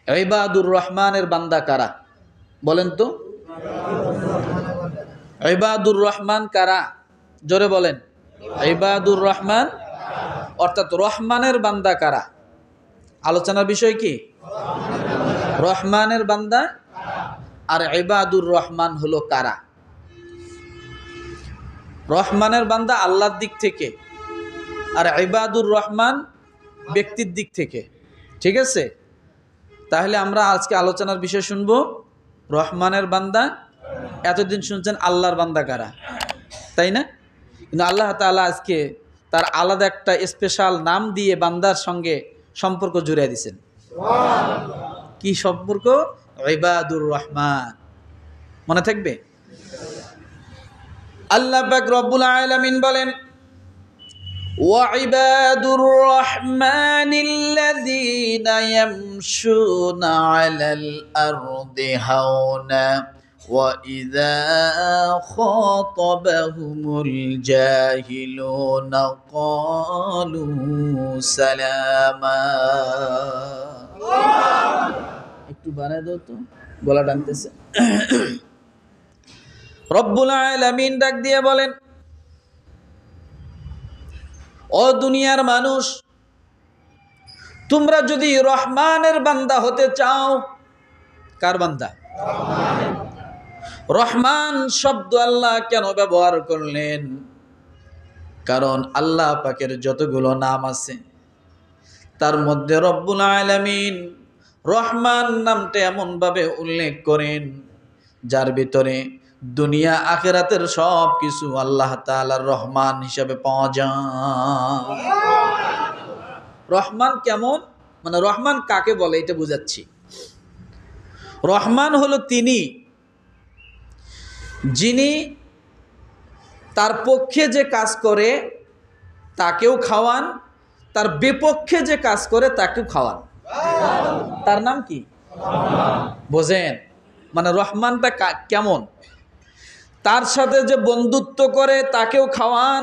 ইবাদুর রহমানের বান্দা কারা বলেন তো? ইবাদুর রহমান কারা? জোরে বলেন। ইবাদুর রহমান অর্থাৎ রহমানের বান্দা কারা? আলোচনার বিষয় কি? রহমানের বান্দা আর ইবাদুর রহমান হলো কারা? রহমানের বান্দা আল্লাহর দিক থেকে, আর ইবাদুর রহমান ব্যক্তির দিক থেকে। ঠিক আছে, তাহলে আমরা আজকে আলোচনার বিষয় শুনবো রহমানের বান্দা। এতদিন শুনছেন আল্লাহর বান্দা কারা, তাই না? কিন্তু আল্লাহ তাআলা আজকে তার আলাদা একটা স্পেশাল নাম দিয়ে বান্দার সঙ্গে সম্পর্ক জুড়ে দিয়েছেন। কি সম্পর্ক? ইবাদুর রহমান। মনে থাকবে? আল্লাহ পাক রব্বুল আলামিন বলেন, وعباد الرحمن الذين يمشون على الأرض هونا وإذا خاطبهم الجاهلون قالوا سلاما। একটু বাড়ায় দাও তো, গলা টানতেছে। রব্বুল আলামিন ডাক দিয়ে বলেন, ও দুনিয়ার মানুষ, তোমরা যদি রহমানের বান্দা হতে চাও। কার বান্দা? রহমান শব্দ আল্লাহ কেন ব্যবহার করলেন? কারণ আল্লাহ পাকের যতগুলো নাম আছে তার মধ্যে রব্বুল আলামিন রহমান নামটা এমন ভাবে উল্লেখ করেন যার ভিতরে দুনিয়া আখিরাতের সব কিছু আল্লাহ তাআলার রহমান হিসাবে পাওয়া যায়। রহমান কেমন, মানে রহমান কাকে বলে এটা বুঝাচ্ছি। রহমান হলো তিনি যিনি তার পক্ষে যে কাজ করে তাকেও খাওয়ান, তার বিপক্ষে যে কাজ করে তাকেও খাওয়ান। তার নাম কি? বোঝেন? মানে রহমানটা কেমন? তার সাথে যে বন্ধুত্ব করে তাকেও খাওয়ান,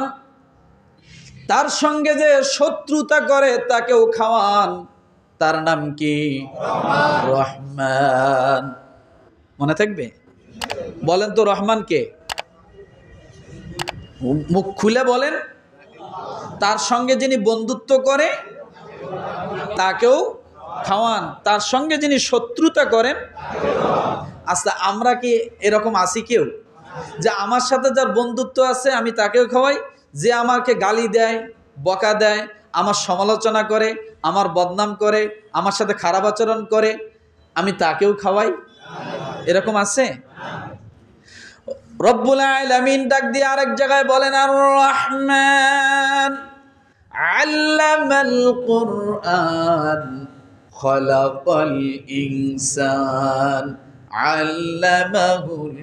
তার সঙ্গে যে শত্রুতা করে তাকেও খাওয়ান। তার নাম কি? রহমান। মনে থাকবে? বলেন তো রহমান কে? মুখ খুলে বলেন। তার সঙ্গে যিনি বন্ধুত্ব করে তাকেও খাওয়ান, তার সঙ্গে যিনি শত্রুতা করেন। আচ্ছা, আমরা কি এরকম আছি কেউ যে আমার সাথে যার বন্ধুত্ব আছে আমি তাকেও খাওয়াই, যে আমাকে গালি দেয়, বকা দেয়, আমার সমালোচনা করে, আমার বদনাম করে, আমার সাথে খারাপ আচরণ করে, আমি তাকেও খাওয়াই? এরকম আছে? রব্বুল আলামিন ডাক দিয়ে আরেক জায়গায় বলেন, আর রহমান আল্লামাল কুরআন খলাকাল ইনসান আল্লামাহুল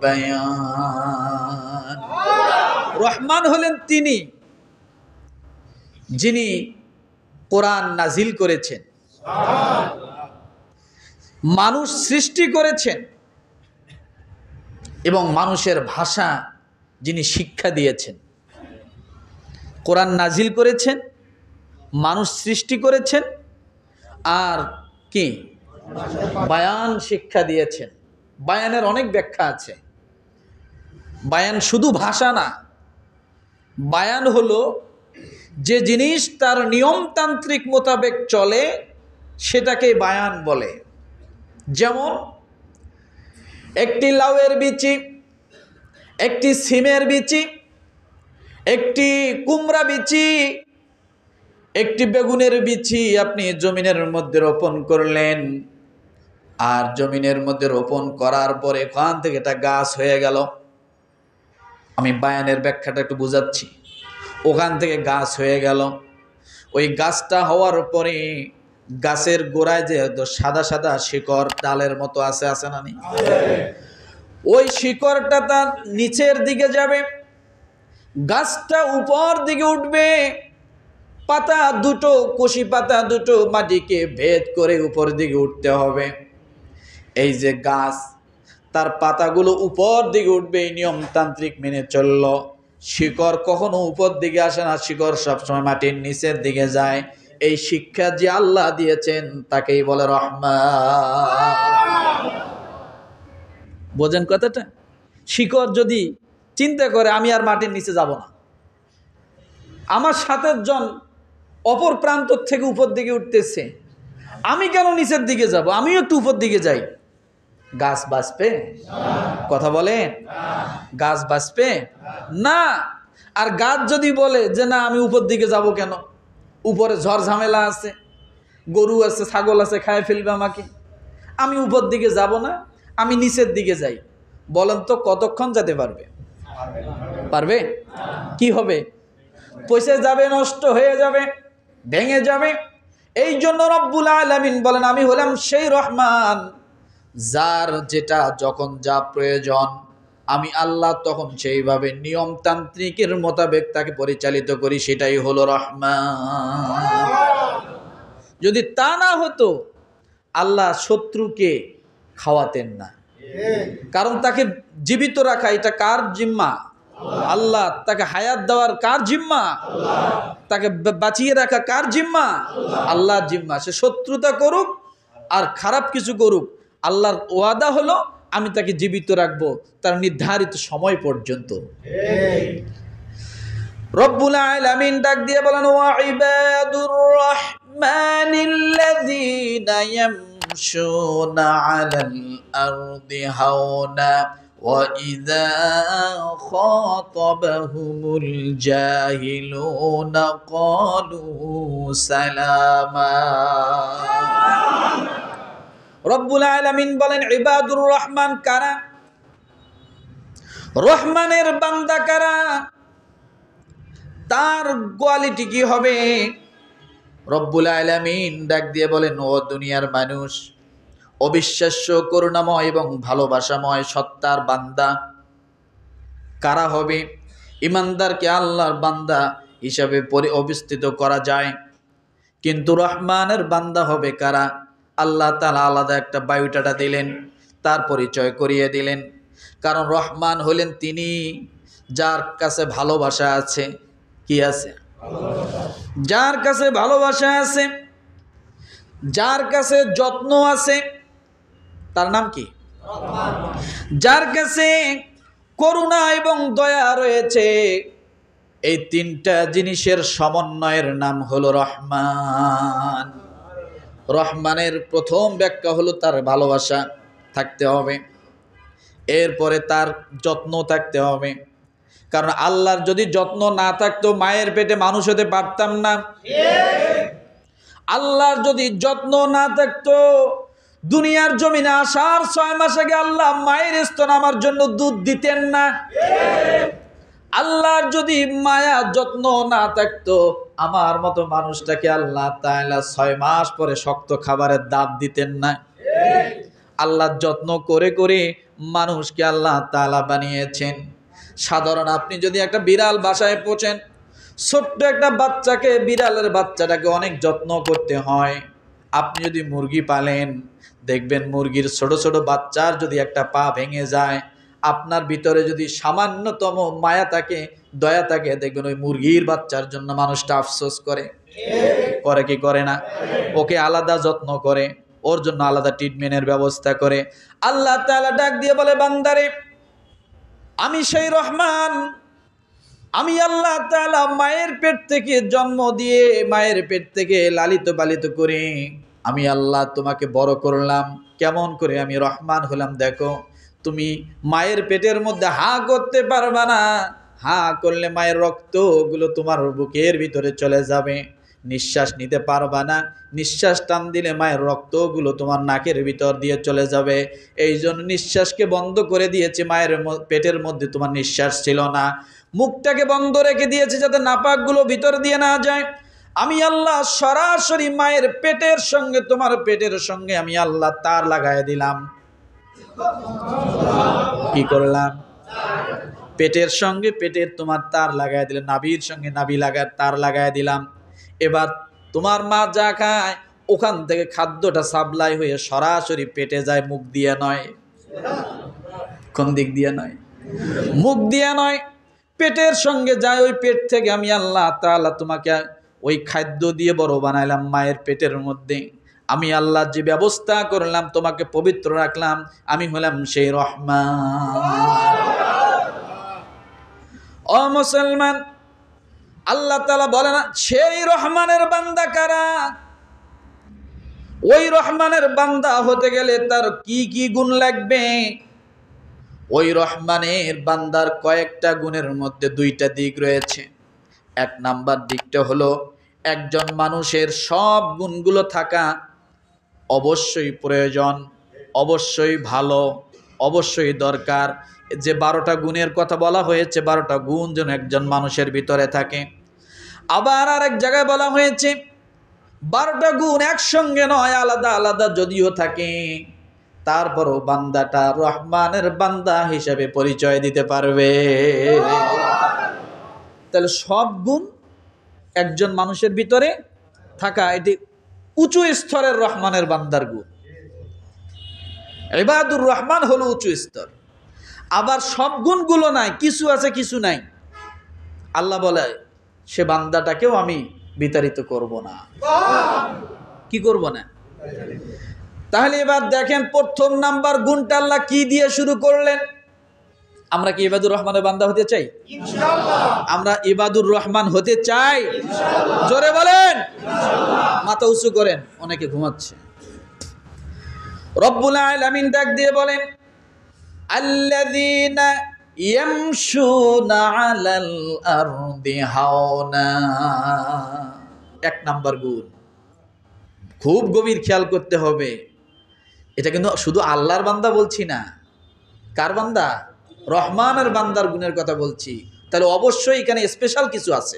বায়ান। রহমান হলেন তিনি যিনি কোরআন নাজিল করেছেন, মানুষ সৃষ্টি করেছেন এবং মানুষের ভাষা যিনি শিক্ষা দিয়েছেন। কোরআন নাজিল করেছেন, মানুষ সৃষ্টি করেছেন, আর কি বায়ান শিক্ষা দিয়েছেন। বায়ানের অনেক ব্যাখ্যা আছে। বায়ান শুধু ভাষা না, বায়ান হলো যে জিনিস তার নিয়মতান্ত্রিক মোতাবেক চলে সেটাকে বায়ান বলে। যেমন একটি লাউয়ের বিচি, একটি সিমের বিচি, একটি কুমড়া বিচি, একটি বেগুনের বিচি আপনি জমিনের মধ্যে রোপণ করলেন, আর জমিনের মধ্যে রোপণ করার পরে ওখান থেকে এটা গাছ হয়ে গেল। আমি বায়ানের ব্যাখ্যাটা একটু বুঝাচ্ছি। ওখান থেকে গাছ হয়ে গেল, ওই গাছটা হওয়ার পরে গাছের গোড়ায় যে সাদা সাদা শিকড় ডালের মতো আছে না? ওই শিকড়টা তার নিচের দিকে যাবে, গাছটা উপর দিকে উঠবে, পাতা দুটো, কুশি পাতা দুটো মাটিকে ভেদ করে উপর দিকে উঠতে হবে। এই যে গাছ, তার পাতাগুলো উপর দিকে উঠবে, এই নিয়মতান্ত্রিক মেনে চললো। শিকড় কখনো উপর দিকে আসে না, শিকড় সবসময় মাটির নিচের দিকে যায়। এই শিক্ষা যে আল্লাহ দিয়েছেন তাকেই বলে রহমান। বোঝেন কথাটা? শিকড় যদি চিন্তা করে আমি আর মাটির নিচে যাব না, আমার 7 জন অপর প্রান্ত থেকে উপর দিকে উঠতেছে, আমি কেন নিচের দিকে যাব? আমিও একটু উপর দিকে যাই। গাছ বাঁচবে? কথা বলেন, গাছ বাঁচবে না। আর গাছ যদি বলে যে না আমি উপর দিকে যাব কেন, উপরে ঝড় ঝামেলা আছে, গরু আছে, ছাগল আছে, খায় ফেলবে আমাকে, আমি উপর দিকে যাব না, আমি নিচের দিকে যাই, বলেন তো কতক্ষণ যেতে পারবে? পারবে? কি হবে? পয়সা যাবে, নষ্ট হয়ে যাবে, ভেঙে যাবে। এই জন্য রব্বুল আলামিন বলেন আমি হলাম সেই রহমান যার যেটা যখন যা প্রয়োজন আমি আল্লাহ তখন সেইভাবে নিয়মতান্ত্রিকের মোতাবেক তাকে পরিচালিত করি, সেটাই হলো রহমান। যদি তা না হতো আল্লাহ শত্রুকে খাওয়াতেন না, কারণ তাকে জীবিত রাখা এটা কার জিম্মা? আল্লাহ। তাকে হায়াত দেওয়ার কার জিম্মা? তাকে বাঁচিয়ে রাখা কার জিম্মা? আল্লাহর জিম্মা। সে শত্রুতা করুক আর খারাপ কিছু করুক, আল্লাহর ওয়াদা হলো আমি তাকে জীবিত রাখবো তার নির্ধারিত সময় পর্যন্ত। রব্বুল আলামিন ডাক দিয়ে বলেন ওয়া ইবাদুর রাহমানিল্লাযীনা ইয়ামশুনা আলাল আরদি হাওনা ওয়া ইযা খাতাবাহুমুল জাহিলুনা ক্বালু সালামা। রব্বুল আলামিন বলেন ইবাদুর রহমান কারা? রহমানের বান্দা কারা? তার কোয়ালিটি কি হবে? রব্বুল আলামিন ডাক দিয়ে বলেন ও দুনিয়ার মানুষ, অবিশ্বাস্য করুণাময় এবং ভালোবাসাময় সত্তার বান্দা কারা হবে? ইমানদারকে আল্লাহর বান্দা হিসাবে অবস্থিত করা যায়, কিন্তু রহমানের বান্দা হবে কারা? আল্লাহ তাআলা আলাদা একটা বায়োডাটা দিলেন, তার পরিচয় করিয়ে দিলেন। কারণ রহমান হলেন তিনি যার কাছে ভালোবাসা আছে। কি আছে? যার কাছে ভালোবাসা আছে, যার কাছে যত্ন আছে, তার নাম কি? যার কাছে করুণা এবং দয়া রয়েছে, এই 3টা জিনিসের সমন্বয়ের নাম হলো রহমান। রহমানের প্রথম ব্যাখ্যা হলো তার ভালোবাসা থাকতে হবে, এরপরে তার যত্ন থাকতে হবে। কারণ আল্লাহর যদি যত্ন না থাকতো মায়ের পেটে মানুষ হতে পারতাম না। আল্লাহর যদি যত্ন না থাকতো দুনিয়ার জমিনে আসার 6 মাস আগে আল্লাহ মায়ের স্তন আমার জন্য দুধ দিতেন না। আল্লাহর যদি মায়া যত্ন না থাকতো আমার মতো মানুষটাকে আল্লাহ তাআলা 6 মাস পরে শক্ত খাবারের দাব দিতেন না। আল্লাহ যত্ন করে করে মানুষকে আল্লাহ তাআলা বানিয়েছেন। সাধারণ আপনি যদি একটা বিড়াল বাসায় পোষেন, ছোট্ট একটা বাচ্চাকে, বিড়ালের বাচ্চাটাকে অনেক যত্ন করতে হয়। আপনি যদি মুরগি পালেন, দেখবেন মুরগির ছোট ছোট বাচ্চার যদি একটা পা ভেঙে যায়, আপনার ভিতরে যদি সামান্যতম মায়া থাকে, দয়া থাকে, দেখবেন ওই মুরগির বাচ্চার জন্য মানুষটা আফসোস করে। করে কি করে না? ওকে আলাদা যত্ন করে, ওর জন্য আলাদা ট্রিটমেন্টের ব্যবস্থা করে। আল্লাহ তাআলা ডাক দিয়ে বলে বান্দারে আমি সেই রহমান, আমি আল্লাহ তাআলা মায়ের পেট থেকে জন্ম দিয়ে মায়ের পেট থেকে লালিত পালিত করে আমি আল্লাহ তোমাকে বড় করলাম। কেমন করে আমি রহমান হলাম দেখো। তুমি মায়ের পেটের মধ্যে হা করতে পারবা না, হা করলে মায়ের রক্তগুলো তোমার বুকের ভিতরে চলে যাবে। নিঃশ্বাস নিতে পারবা না, নিঃশ্বাস টান দিলে মায়ের রক্তগুলো তোমার নাকের ভিতর দিয়ে চলে যাবে। এই জন্য নিঃশ্বাসকে বন্ধ করে দিয়েছে, মায়ের পেটের মধ্যে তোমার নিঃশ্বাস ছিল না। মুখটাকে বন্ধ রেখে দিয়েছে যাতে নাপাকগুলো ভিতর দিয়ে না যায়। আমি আল্লাহ সরাসরি মায়ের পেটের সঙ্গে তোমার পেটের সঙ্গে আমি আল্লাহ তার লাগায় দিলাম। কি করলাম? পেটের সঙ্গে পেটের তোমার তার লাগায় দিলাম, নাভির সঙ্গে নাভি তার লাগায় দিলাম। এবার তোমার মা যা খায় ওখান থেকে খাদ্যটা সাপ্লাই হয়ে সরাসরি পেটে যায়, মুখ দিয়ে নয়। কোন দিক দিয়ে নয়? মুখ দিয়ে নয়, পেটের সঙ্গে যায়। ওই পেট থেকে আমি আল্লাহ তাআলা তোমাকে ওই খাদ্য দিয়ে বড় বানাইলাম মায়ের পেটের মধ্যে। আমি আল্লাহ যে ব্যবস্থা করলাম, তোমাকে পবিত্র রাখলাম, আমি হলাম সেই রহমান। ও মুসলমান, আল্লাহ তাআলা বলেন সেই রহমানের বান্দা কারা? ওই রহমানের বান্দা হতে গেলে তার কি কি গুণ লাগবে? ওই রহমানের বান্দার কয়েকটা গুণের মধ্যে দুইটা দিক রয়েছে। এক নাম্বার দিকটা হলো একজন মানুষের সব গুণগুলো থাকা অবশ্যই প্রয়োজন, অবশ্যই ভালো, অবশ্যই দরকার। যে 12টা গুণের কথা বলা হয়েছে, 12টা গুণ যেন একজন মানুষের ভিতরে থাকে। আবার আরেক জায়গায় বলা হয়েছে 12টা গুণ একসঙ্গে নয়, আলাদা আলাদা যদিও থাকে, তারপরও বান্দাটা রহমানের বান্দা হিসেবে পরিচয় দিতে পারবে। তাহলে সব গুণ একজন মানুষের ভিতরে থাকা, এটি উঁচু স্তরের রহমানের বান্দার গুণ। ইবাদুর রহমান হলো উঁচু স্তর। আবার সব গুণগুলো নাই, কিছু আছে কিছু নাই, আল্লাহ বলে সে বান্দাটাকেও আমি বিতাড়িত করব না। কি করব না? তাহলে এবার দেখেন প্রথম নাম্বার গুণটা আল্লাহ কি দিয়ে শুরু করলেন? আমরা কি ইবাদুর রহমানের বান্দা হতে চাই? ইনশাআল্লাহ। আমরা ইবাদুর রহমান হতে চাই? ইনশাআল্লাহ। জোরে বলেন ইনশাআল্লাহ। মাথা উঁচু করেন, অনেকে ঘুমাচ্ছে। রব্বুল আলামিন ডাক দিয়ে বলেন আল্লাযীনা ইয়ামশুনা আলাল আরদি হাওনা। এক নাম্বার গুণ, খুব গভীর খেয়াল করতে হবে। এটা কিন্তু শুধু আল্লাহর বান্দা বলছি না। কার বান্দা? রহমানের বান্দার গুণের কথা বলছি। তাহলে অবশ্যই এখানে স্পেশাল কিছু আছে,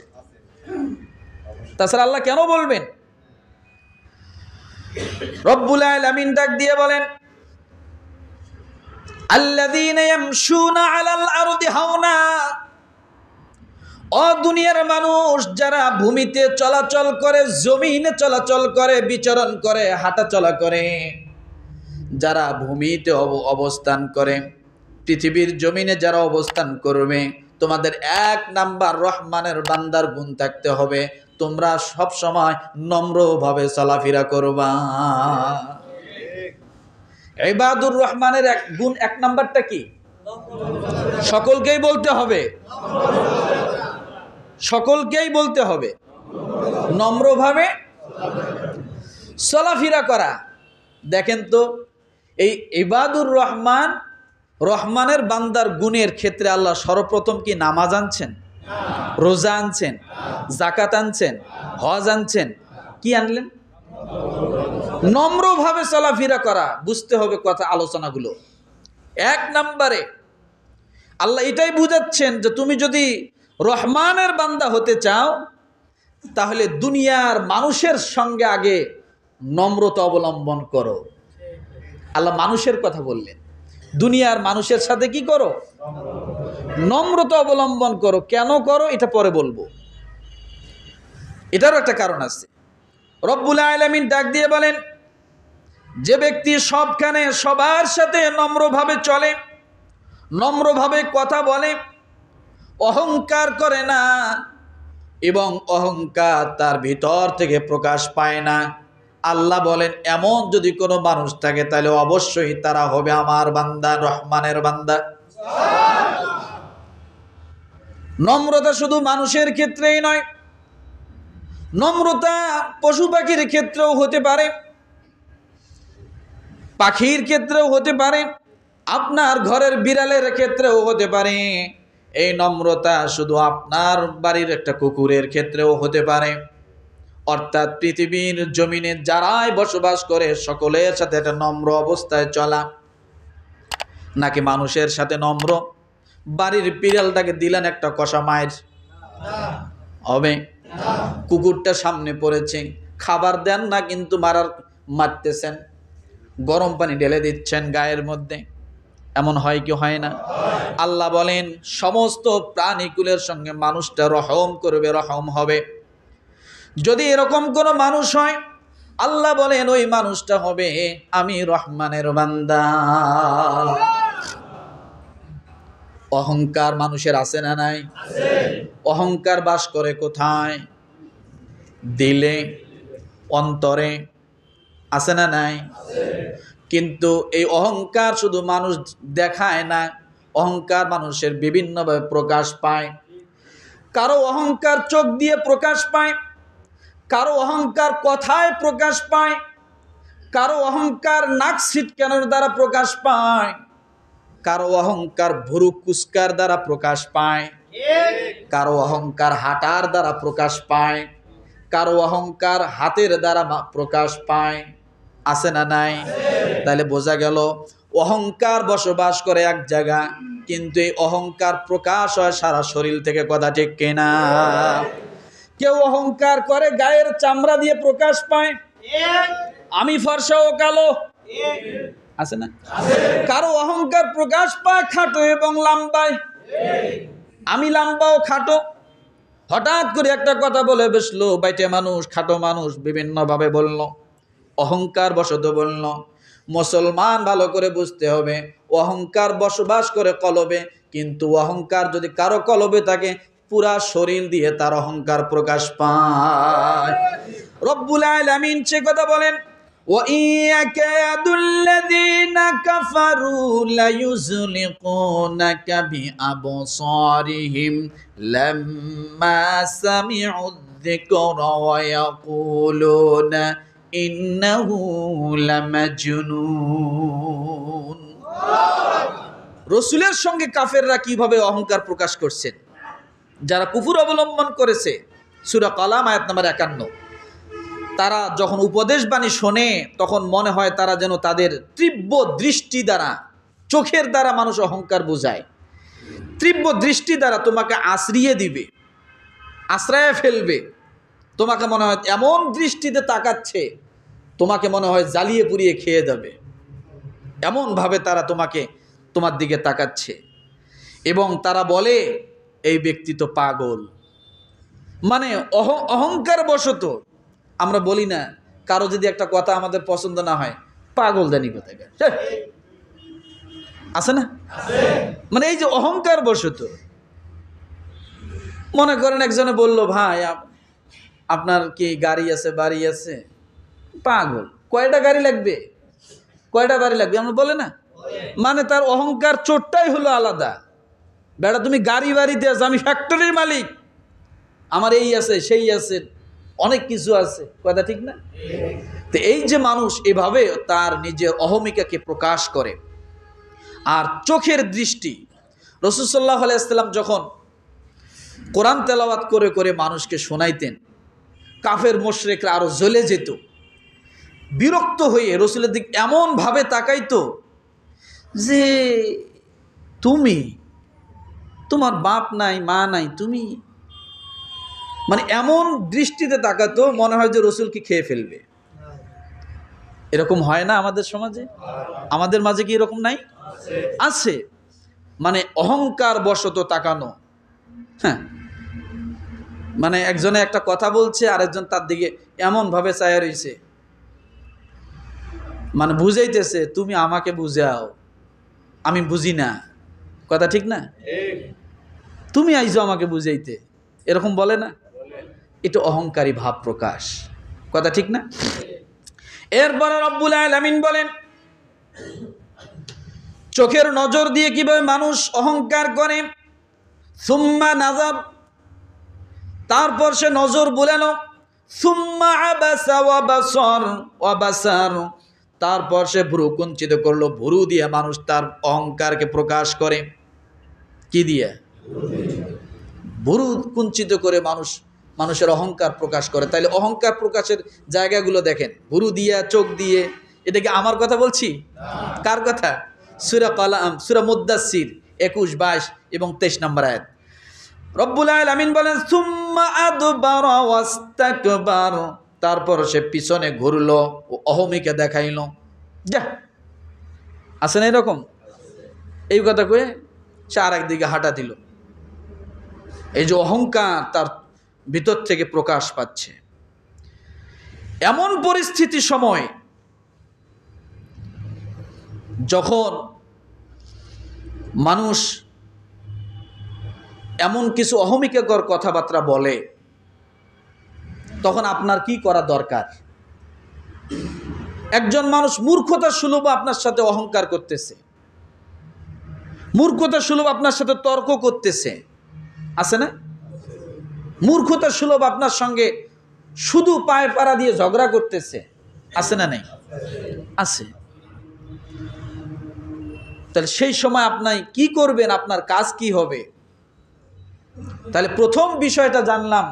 তাছাড়া আল্লাহ কেন বলবেন? রব্বুল আলামিন ডাক দিয়ে বলেন আল্লাযীনা ইয়ামশুনা আলাল আরদি হাওনা। ও দুনিয়ার মানুষ, যারা ভূমিতে চলাচল করে, জমিনে চলাচল করে, বিচরণ করে, হাঁটা চলা করে, যারা ভূমিতে অবস্থান করে, পৃথিবীর জমিনে যারা অবস্থান করবে, তোমাদের এক নাম্বার রহমানের বান্দার গুণ থাকতে হবে। তোমরা সব সময় নম্রভাবে চলাফেরা করবা। ইবাদুর রহমানের এক গুণ, এক নাম্বারটা কি? সকলকেই বলতে হবে, সকলকেই বলতে হবে, নম্রভাবে চলাফেরা করা। দেখেন তো, এই ইবাদুর রহমান, রহমানের বান্দার গুণের ক্ষেত্রে আল্লাহ সর্বপ্রথম কি নামাজ আনছেন? রোজা আনছেন? যাকাত আনছেন? হজ আনছেন? কি আনলেন? নম্রভাবে চলাফেরা করা। বুঝতে হবে কথা, আলোচনাগুলো। এক নম্বরে আল্লাহ এটাই বুঝাচ্ছেন যে তুমি যদি রহমানের বান্দা হতে চাও, তাহলে দুনিয়ার মানুষের সঙ্গে আগে নম্রতা অবলম্বন করো। আল্লাহ মানুষের কথা বললেন, দুনিয়ার মানুষের সাথে কি করো? নম্রতা অবলম্বন করো। কেন করো এটা পরে বলবো, এটারও একটা কারণ আছে। রব্বুল আলামিন ডাক দিয়ে বলেন, যে ব্যক্তি সবখানে সবার সাথে নম্রভাবে চলে, নম্রভাবে কথা বলে, অহংকার করে না, এবং অহংকার তার ভিতর থেকে প্রকাশ পায় না, আল্লাহ বলেন এমন যদি কোনো মানুষ থাকে, তাহলে অবশ্যই তারা হবে আমার বান্দা, রহমানের বান্দা। নম্রতা শুধু মানুষের ক্ষেত্রেই নয়, নম্রতা পশু পাখির ক্ষেত্রেও হতে পারে, পাখির ক্ষেত্রেও হতে পারে, আপনার ঘরের বিড়ালের ক্ষেত্রেও হতে পারে। এই নম্রতা শুধু আপনার বাড়ির একটা কুকুরের ক্ষেত্রেও হতে পারে। অর্থাৎ পৃথিবীর জমিনে যারাই বসবাস করে সকলের সাথে একটা নম্র অবস্থায় চলা। নাকি মানুষের সাথে নম্র? বাড়ির বিড়ালটাকে দিলেন একটা কষা মায়ের, হবে? কুকুরটা সামনে পড়েছে, খাবার দেন না কিন্তু মারতেছেন, গরম পানি ঢেলে দিচ্ছেন গায়ের মধ্যে, এমন হয় কি হয় না? আল্লাহ বলেন সমস্ত প্রাণীকুলের সঙ্গে মানুষটা রহম করবে, রহম হবে। যদি এরকম কোনো মানুষ হয়, আল্লাহ বলেন ওই মানুষটা হবে আমি রহমানের বান্দা। অহংকার মানুষের আছে না নাই? অহংকার বাস করে কোথায়? দিলে, অন্তরে, আছে না নাই? কিন্তু এই অহংকার শুধু মানুষ দেখায় না, অহংকার মানুষের বিভিন্নভাবে প্রকাশ পায়। কারো অহংকার চোখ দিয়ে প্রকাশ পায়, কারো অহংকার কথায় প্রকাশ পায়, কারো অহংকার নাক ছিটকানোর দ্বারা প্রকাশ পায়, কারো অহংকার ভুরু কুচকার দ্বারা প্রকাশ পায়, কারো অহংকার হাঁটার দ্বারা প্রকাশ পায়, কারো অহংকার হাতের দ্বারা প্রকাশ পায়। আছে না নাই? তাহলে বোঝা গেল অহংকার বসবাস করে এক জায়গা, কিন্তু এই অহংকার প্রকাশ হয় সারা শরীর থেকে। কথা ঠিক কিনা? কেউ অহংকার করে গায়ের চামড়া দিয়ে প্রকাশ পায়, আমি ফর্সা ও কালো, আছে না? কারো অহংকার প্রকাশ পায় খাটো এবং লম্বায়, আমি লম্বা ও খাটো। হঠাৎ করে একটা কথা বলে বসলো, বাইটে মানুষ, খাটো মানুষ, বিভিন্ন ভাবে বলল, অহংকার বশত বলল। মুসলমান ভালো করে বুঝতে হবে, অহংকার বসবাস করে কলবে, কিন্তু অহংকার যদি কারো কলবে থাকে পুরা শরীর দিয়ে তার অহংকার প্রকাশ পায়। রব্বুল আলামিন সে কথা বলেন, وَإِنْ يَكَادُ الَّذِينَ كَفَرُوا لَيُزْلِقُونَكَ بِأَبْصَارِهِمْ لَمَّا سَمِعُوا الذِّكْرَ وَيَقُولُونَ إِنَّهُ لَمَجْنُونٌ। রসুলের সঙ্গে কাফেররা কিভাবে অহংকার প্রকাশ করছেন, যারা কুফর অবলম্বন করেছে। সূরা কালাম আয়াত নম্বর 51। তারা যখন উপদেশ বাণী শোনে তখন মনে হয় তারা যেন তাদের তীব্র দৃষ্টি দ্বারা, চোখের দ্বারা মানুষ অহংকার বোঝায়। তীব্র দৃষ্টি দ্বারা তোমাকে আশ্রিয়ে দিবে, আশ্রয়ে ফেলবে। তোমাকে মনে হয় এমন দৃষ্টিতে তাকাচ্ছে, তোমাকে মনে হয় জ্বালিয়ে পুড়িয়ে খেয়ে যাবে, এমনভাবে তারা তোমার দিকে তাকাচ্ছে। এবং তারা বলে এই ব্যক্তি তো পাগল। মানে অহংকার বশত আমরা বলি না, কারো যদি একটা কথা আমাদের পছন্দ না হয়, পাগল জানি কোথায়, আছে না? মানে এই যে অহংকার বশত, মনে করেন একজনে বলল, ভাই আপনার কি গাড়ি আছে, বাড়ি আছে? পাগল, কয়টা গাড়ি লাগবে, কয়টা বাড়ি লাগবে, আমরা বলে না? মানে তার অহংকার চোটটাই হলো আলাদা। বেটা তুমি গাড়ি বাড়িতে আছো, আমি ফ্যাক্টরির মালিক, আমার এই আছে সেই আছে, অনেক কিছু আছে। কথা ঠিক না? তো এই যে মানুষ এভাবে তার নিজের অহমিকাকে প্রকাশ করে। আর চোখের দৃষ্টি, রাসূল সাল্লাল্লাহু আলাইহি ওয়াসাল্লাম যখন কোরআন তেলাওয়াত করে করে মানুষকে শোনাইতেন, কাফের মুশরিকরা আরো জ্বলে যেত, বিরক্ত হয়ে রাসূলের দিক এমন ভাবে তাকাইতো যে তোমার বাপ নাই, মা নাই, তুমি, মানে এমন দৃষ্টিতে তাকাতো মনে হয় যে রাসূলকে খেয়ে ফেলবে। এরকম হয় না আমাদের সমাজে? আমাদের মাঝে কি এরকম নাই? আছে। মানে অহংকার বশত তাকানো। হ্যাঁ, মানে একজনে একটা কথা বলছে, আরেকজন তার দিকে এমন ভাবে চায়া রইছে, মানে বুঝাইতেছে তুমি আমাকে বুঝাও, আমি বুঝি না। কথা ঠিক না? তুমি আইছো আমাকে বুঝাইতে, এরকম বলে না? এটা অহংকারী ভাব প্রকাশ। কথা ঠিক না? এরপরে রব্বুল আলামিন বলেন, চোখের নজর দিয়ে কিভাবে মানুষ অহংকার করে। সুম্মা নাযার, তারপর সে নজর বুলালো। সুম্মা আবাসা ওয়া বাসার, তারপর সে ভ্রু কুঞ্চিত করলো। ভ্রু দিয়ে মানুষ তার অহংকারকে প্রকাশ করে। কি দিয়ে? ভ্রু কুঞ্চিত করে মানুষের অহংকার প্রকাশ করে। তাইলে অহংকার প্রকাশের জায়গাগুলো দেখেন, ভ্রু দিয়ে, চোখ দিয়ে। এটা কি আমার কথা বলছি? কার কথা? সূরা কালাম, সূরা মুদ্দাসসির 21, 22 এবং 23 নম্বর আয়াত। রব্বুল আলামিন বলেন, সুম্মা আদবারা ওয়াস্তাকবার, তারপর সে পিছনে ঘুরলো ও অহমিকা দেখাইলো। যা, আছে না এরকম? এই কথা কয়ে সে আর একদিকে হাঁটা দিল। এই যে অহংকার তার ভিতর থেকে প্রকাশ পাচ্ছে। এমন পরিস্থিতি সময় যখন মানুষ এমন কিছু অহমিকাকর কথাবার্তা বলে, তখন আপনার কি করা দরকার? একজন মানুষ মূর্খতা সুলভ আপনার সাথে অহংকার করতেছে, মূর্খতা সুলভ আপনার সাথে তর্ক করতেছে, আছে না? মূর্খতা সুলভ আপনার সঙ্গে শুধু পায়ে পাড়া দিয়ে ঝগড়া করতেছে, আছে না? নেই? আছে। তাহলে সেই সময় আপনি কি করবেন? আপনার কাজ কি হবে? তাহলে প্রথম বিষয়টা জানলাম,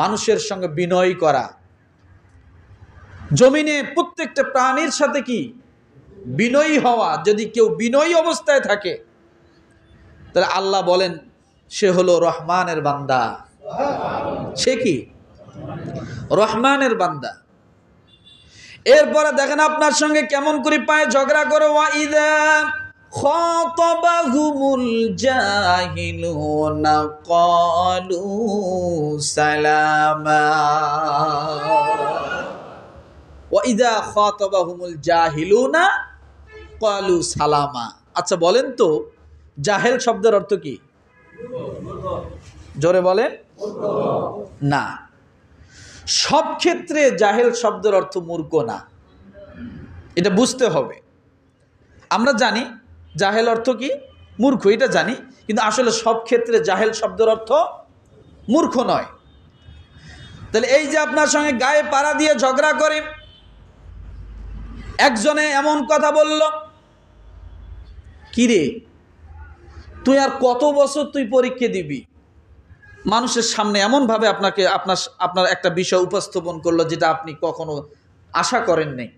মানুষের সঙ্গে বিনয় করা। জমিনে প্রত্যেকটা প্রাণীর সাথে কি বিনয়ী হওয়া। যদি কেউ বিনয়ী অবস্থায় থাকে, তাহলে আল্লাহ বলেন সে হলো রহমানের বান্দা। সে কি? রহমানের বান্দা। এরপরে দেখেন আপনার সঙ্গে কেমন করে পায় ঝগড়া করো। ওয়াইদা খাতাবাহুমুল জাহিলুনা ক্বালু সালামা। ওয়াইদা খাতাবাহুমুল জাহিলুনা ক্বালু সালামা। আচ্ছা বলেন তো, জাহেল শব্দের অর্থ কি? জোরে বলেন। না, সব ক্ষেত্রে জাহেল শব্দের অর্থ মূর্খ না, এটা বুঝতে হবে। আমরা জানি জাহেল অর্থ কি, মূর্খ, এটা জানি, কিন্তু আসলে সব ক্ষেত্রে জাহেল শব্দের অর্থ মূর্খ নয়। তাহলে এই যে আপনার সঙ্গে গায়ে পাড়া দিয়ে ঝগড়া করে, একজনে এমন কথা বলল, কিরে তুই আর কত বছর তুই পরীক্ষা দিবি? মানুষের সামনে এমনভাবে আপনার একটা বিষয় উপস্থাপন করলো যেটা আপনি কখনো আশা করেন নাই।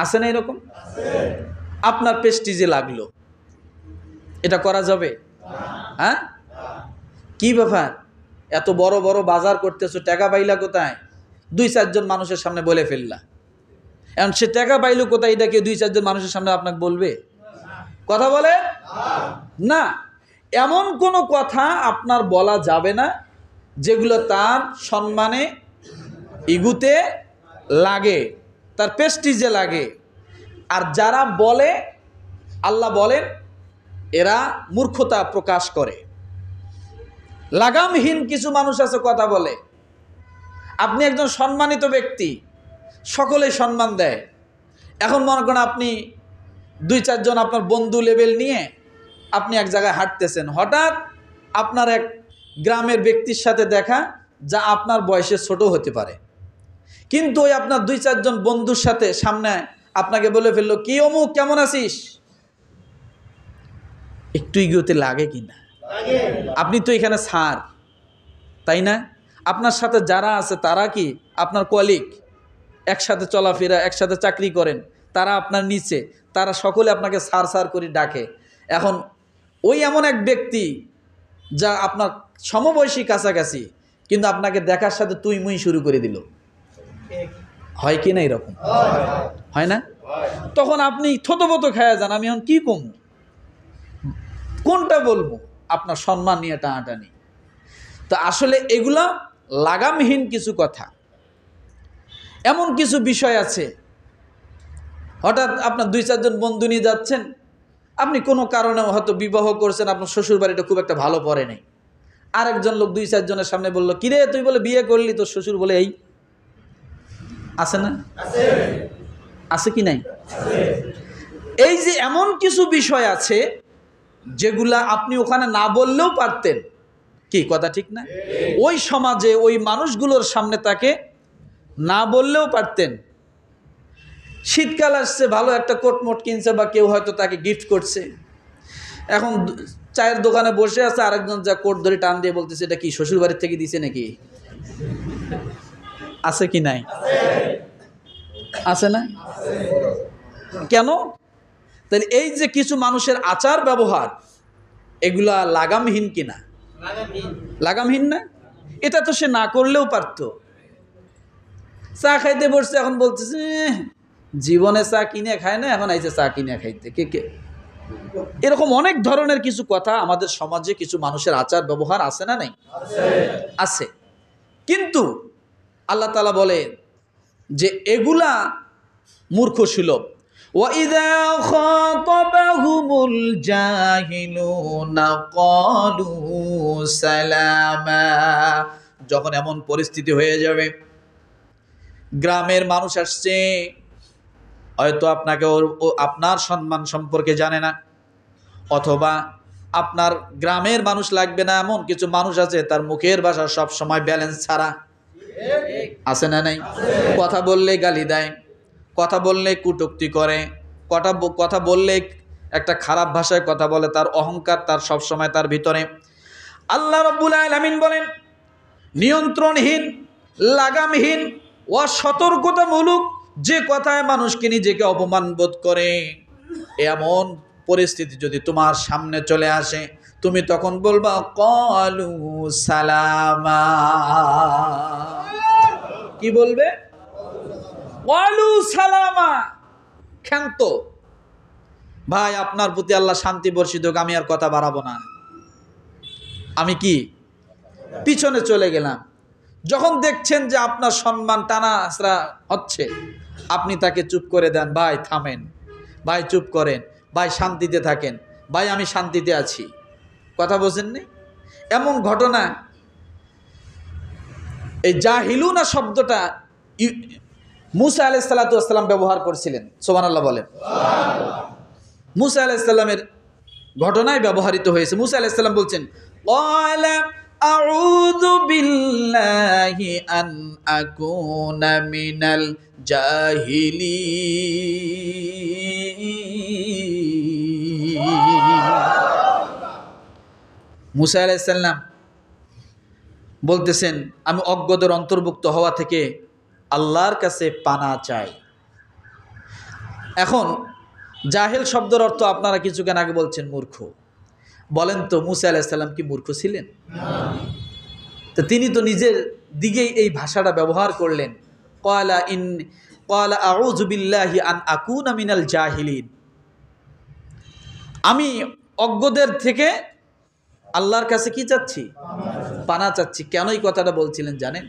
আছে না এরকম? আপনার প্রেস্টিজে লাগলো, এটা করা যাবে? হ্যাঁ, কি ব্যাপার, এত বড় বড় বাজার করতেছো, টাকা পাইলা কোথায়? 2-4 জন মানুষের সামনে বলে ফেললা। এখন সে টাকা পাইলো কোথায়, এটা কেউ 2-4 জন মানুষের সামনে আপনাকে বলবে? কথা বলে না। এমন কোনো কথা আপনার বলা যাবে না যেগুলো তার সম্মানে, ইগুতে লাগে, তার প্রেস্টিজে লাগে। আর যারা বলে, আল্লাহ বলেন এরা মূর্খতা প্রকাশ করে। লাগামহীন কিছু মানুষ আছে, কথা বলে। আপনি একজন সম্মানিত ব্যক্তি, সকলেই সম্মান দেয়। এখন মনে করেন আপনি 2-4 জন আপনার বন্ধু লেভেল নিয়ে আপনি এক জায়গায় হাঁটতেছেন, হঠাৎ আপনার এক গ্রামের ব্যক্তির সাথে দেখা, যা আপনার বয়সে ছোট হতে পারে, কিন্তু ওই আপনার 2-4 জন বন্ধুর সাথে সামনে আপনাকে বলে ফেললো, কি অমুক কেমন আছিস? একটু ইগোতে লাগে কিনা? আপনি তো এখানে স্যার, তাই না? আপনার সাথে যারা আছে তারা কি আপনার কলিগ, একসাথে চলাফেরা, একসাথে চাকরি করেন, তারা আপনার নিচে, তারা সকলে আপনাকে স্যার স্যার করে ডাকে। এখন ওই এমন এক ব্যক্তি যা আপনার সমবয়সী কাছাকাছি, কিন্তু আপনাকে দেখার সাথে তুই মুই শুরু করে দিল, হয় কি না? এরকম হয় না? তখন আপনি থতবত খায়া যান, আমি এখন কি কমু, কোনটা বলবো? আপনার সম্মান নিয়ে টানাটানি। তো আসলে এগুলা লাগামহীন কিছু কথা। এমন কিছু বিষয় আছে, হঠাৎ আপনার 2-4 জন বন্ধু নিয়ে যাচ্ছেন, আপনি কোনো কারণে হয়তো বিবাহ করছেন, আপনার শ্বশুর বাড়িটা খুব একটা ভালো পড়ে নেই। আরেকজন লোক 2-4 জনের সামনে বললো, কিরে তুই বলে বিয়ে করলি, তোর শ্বশুর বলে এই। আছে না? আছে কি নাই? এই যে এমন কিছু বিষয় আছে যেগুলা আপনি ওখানে না বললেও পারতেন, কি কথা ঠিক না? ওই সমাজে ওই মানুষগুলোর সামনে তাকে না বললেও পারতেন। শীতকাল আসছে, ভালো একটা কোটমোট কিনছে, বা কেউ হয়তো তাকে গিফট করছে। এখন চায়ের দোকানে বসে আছে, আরেকজন যা কোট ধরে টান দিয়ে বলতেছে, এটা কি শ্বশুর বাড়ির থেকে দিছে নাকি? আছে কি নাই? আছে না? কেন? তাহলে এই যে কিছু মানুষের আচার ব্যবহার, এগুলা লাগামহীন কিনা? লাগামহীন না? এটা তো সে না করলেও পারত। চা খাইতে বসছে, এখন বলতেছে জীবনে চা কিনে খায় না, এখন আইছে চা কিনে খাইতে। কে এরকম অনেক ধরনের কিছু কথা আমাদের সমাজে কিছু মানুষের আচার ব্যবহার আছে না? নাই? আছে। কিন্তু আল্লাহ তাআলা বলে যে এগুলা মূর্খ সুলভ। ওয়াইদা খাতাবাহুমুল জাহিলুনা ক্বালু সালামা। যখন এমন পরিস্থিতি হয়ে যাবে, গ্রামের মানুষ আসছে, হয়তো আপনাকে আপনার সম্মান সম্পর্কে জানে না, অথবা আপনার গ্রামের মানুষ লাগবে না, এমন কিছু মানুষ আছে তার মুখের ভাষা সব সময় ব্যালেন্স ছাড়া, আছে না নাই? কথা বললে গালি দেয়, কথা বললে কটূক্তি করে, কথা বললে একটা খারাপ ভাষায় কথা বলে, তার অহংকার তার সব সময় তার ভিতরে। আল্লাহ রাব্বুল আলামিন বলেন, নিয়ন্ত্রণহীন, লাগামহীন, অসতর্কতামূলক যে কথায় মানুষকে নিজেকে অপমান বোধ করে, এমন পরিস্থিতি যদি তোমার সামনে চলে আসে, তুমি তখন বলবা ক্বালু সালামা। কি বলবে? ক্বালু সালামা, ক্ষান্ত। ভাই আপনার প্রতি আল্লাহ শান্তি বর্ষিত হোক, আমি আর কথা বাড়াবো না, আমি কি পিছনে চলে গেলাম। যখন দেখছেন যে আপনার সম্মান টানা আশ্রা হচ্ছে, আপনি তাকে চুপ করে দেন, ভাই থামেন, ভাই চুপ করেন, ভাই শান্তিতে থাকেন, ভাই আমি শান্তিতে আছি। কথা বোঝেননি? এমন ঘটনা, এই জাহিলুনা শব্দটা মুসা আলাইহিস সালাতু ওয়াস সালাম ব্যবহার করছিলেন। সুবহানাল্লাহ বলেন। মুসা আলাইহিস সালামের ঘটনায় ব্যবহৃত হয়েছে। মুসা আলাইহিস সালাম বলছেন, ক্বালা আউযু বিল্লাহি আন আকুনা মিনাল জাহিলিন। মুসা আলাইহিস সালাম বলতেছেন, আমি অজ্ঞদের অন্তর্ভুক্ত হওয়া থেকে আল্লাহর কাছে পানা চাই। এখন জাহেল শব্দের অর্থ আপনারা কিছুক্ষণ আগে বলছেন মূর্খ। বলেন তো মুসা আলাইহিস সালাম কি মূর্খ ছিলেন? তো তিনি তো নিজের দিকেই এই ভাষাটা ব্যবহার করলেন, ক্বালা আউযু বিল্লাহি আন আকুনা মিনাল জাহিলিন। আমি অজ্ঞদের থেকে আল্লাহর কাছে কি চাচ্ছি? পানা চাচ্ছি। কেন এই কথাটা বলছিলেন জানেন?